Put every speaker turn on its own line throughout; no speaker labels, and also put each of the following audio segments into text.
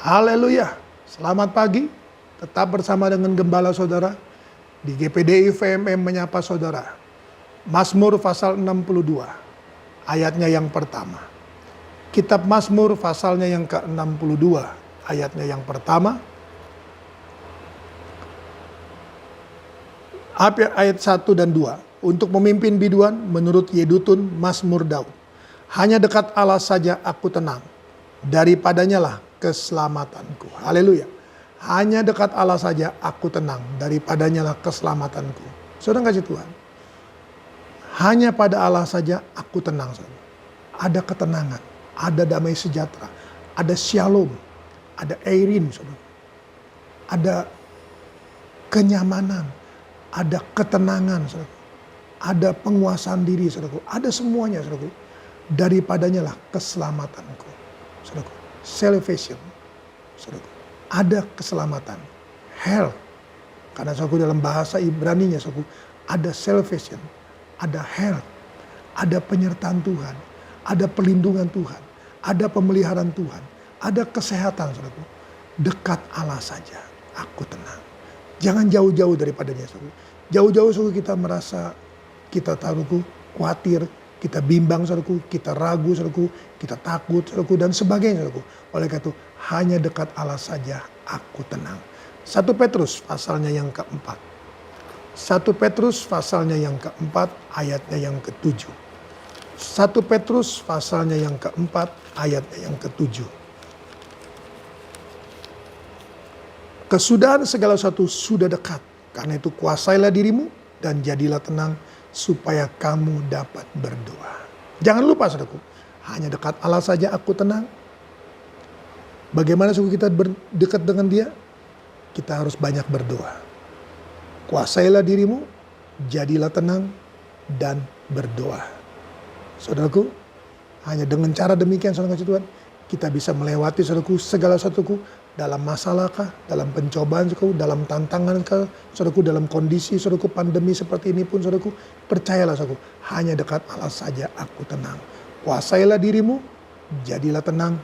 Haleluya. Selamat pagi. Tetap bersama dengan Gembala Saudara di GPDI VMM menyapa saudara. Mazmur pasal 62 ayatnya yang pertama. Kitab Mazmur pasalnya yang ke-62 ayatnya yang pertama. Ayat 1 dan 2. Untuk memimpin biduan menurut Yedutun Mazmur Daud. Hanya dekat Allah saja aku tenang. Daripadanya lah keselamatanku. Haleluya. Hanya dekat Allah saja aku tenang. Daripadanya lah keselamatanku. Saudara kasih Tuhan. Hanya pada Allah saja aku tenang. Saudara. Ada ketenangan. Ada damai sejahtera. Ada shalom. Ada eirin. Saudara. Ada kenyamanan. Ada ketenangan. Saudara. Ada penguasaan diri. Saudara. Ada semuanya. Saudara. Daripadanya lah keselamatanku. Saudara. Salvation. Saudara. Ada keselamatan. Health. Karena saudara dalam bahasa Ibrani-nya saudara, ada salvation, ada health, ada penyertaan Tuhan, ada perlindungan Tuhan, ada pemeliharaan Tuhan, ada kesehatan saudara. Dekat Allah saja aku tenang. Jangan jauh-jauh daripadanya saudara. Jauh-jauh saudara kita merasa kita taruhku khawatir, kita bimbang saudaraku, kita ragu saudaraku, kita takut saudaraku dan sebagainya saudaraku. Oleh karena itu hanya dekat Allah saja aku tenang. 1 Petrus pasalnya yang keempat. 1 Petrus pasalnya yang keempat ayatnya yang ke-7. 1 Petrus pasalnya yang keempat ayatnya yang ke-7. Kesudahan segala sesuatu sudah dekat. Karena itu kuasailah dirimu dan jadilah tenang supaya kamu dapat berdoa. Jangan lupa saudaraku, hanya dekat Allah saja aku tenang. Bagaimana suku kita dekat dengan Dia? Kita harus banyak berdoa. Kuasailah dirimu, jadilah tenang dan berdoa. Saudaraku, hanya dengan cara demikian saudara kasih Tuhan, kita bisa melewati saudaraku segala sesuatu dalam masalah kah, dalam pencobaan saudaraku, dalam tantangan kah, saudaraku dalam kondisi saudaraku pandemi seperti ini pun saudaraku, percayalah saudaraku, hanya dekat Allah saja aku tenang. Kuasailah dirimu, jadilah tenang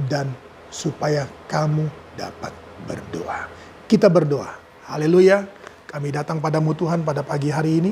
dan supaya kamu dapat berdoa. Kita berdoa. Haleluya. Kami datang padamu Tuhan pada pagi hari ini.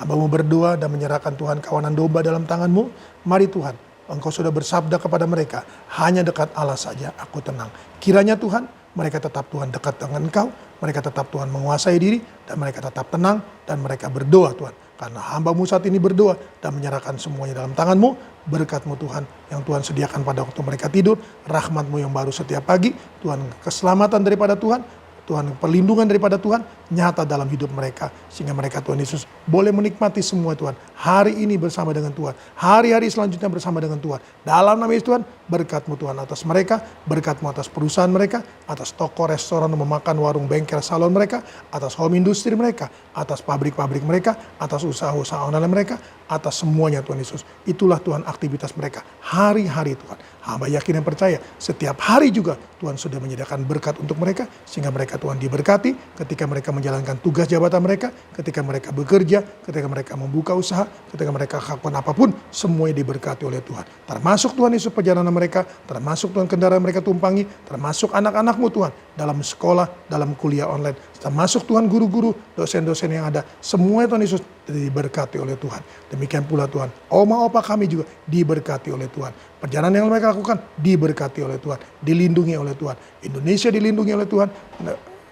Hamba-Mu berdoa dan menyerahkan Tuhan kawanan domba dalam tangan-Mu. Mari Tuhan, Engkau sudah bersabda kepada mereka, hanya dekat Allah saja aku tenang. Kiranya Tuhan, mereka tetap Tuhan dekat dengan Engkau, mereka tetap Tuhan menguasai diri, dan mereka tetap tenang, dan mereka berdoa Tuhan. Karena hamba-Mu saat ini berdoa dan menyerahkan semuanya dalam tangan-Mu, berkat-Mu Tuhan yang Tuhan sediakan pada waktu mereka tidur, rahmat-Mu yang baru setiap pagi, Tuhan keselamatan daripada Tuhan, Tuhan perlindungan daripada Tuhan nyata dalam hidup mereka. Sehingga mereka Tuhan Yesus boleh menikmati semua Tuhan. Hari ini bersama dengan Tuhan. Hari-hari selanjutnya bersama dengan Tuhan. Dalam nama Yesus Tuhan, berkat-Mu Tuhan atas mereka. Berkat-Mu atas perusahaan mereka. Atas toko, restoran, rumah makan, warung, bengkel, salon mereka. Atas home industri mereka. Atas pabrik-pabrik mereka. Atas usaha-usaha online mereka. Atas semuanya Tuhan Yesus. Itulah Tuhan aktivitas mereka. Hari-hari Tuhan. Hamba yakin dan percaya setiap hari juga Tuhan sudah menyediakan berkat untuk mereka. Sehingga mereka Tuhan diberkati ketika mereka menjalankan tugas jabatan mereka, ketika mereka bekerja, ketika mereka membuka usaha, ketika mereka lakukan apapun, semuanya diberkati oleh Tuhan. Termasuk Tuhan Yesus perjalanan mereka, termasuk Tuhan kendaraan mereka tumpangi, termasuk anak-anak-Mu Tuhan dalam sekolah, dalam kuliah online, termasuk Tuhan guru-guru, dosen-dosen yang ada, semuanya Tuhan Yesus diberkati oleh Tuhan. Demikian pula Tuhan, oma-opa kami juga diberkati oleh Tuhan. Perjalanan yang mereka lakukan diberkati oleh Tuhan, dilindungi oleh Tuhan. Indonesia dilindungi oleh Tuhan,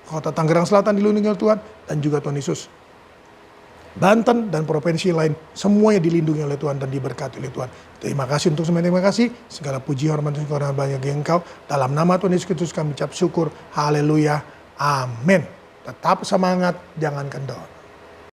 Kota Tangerang Selatan dilindungi oleh Tuhan, dan juga Tuhan Yesus. Banten dan provinsi lain semuanya dilindungi oleh Tuhan dan diberkati oleh Tuhan. Terima kasih untuk semuanya, terima kasih. Segala puji, hormat, dan syukur bagi Engkau. Dalam nama Tuhan Yesus Kristus kami ucap syukur. Haleluya. Amin. Tetap semangat, jangan kendor.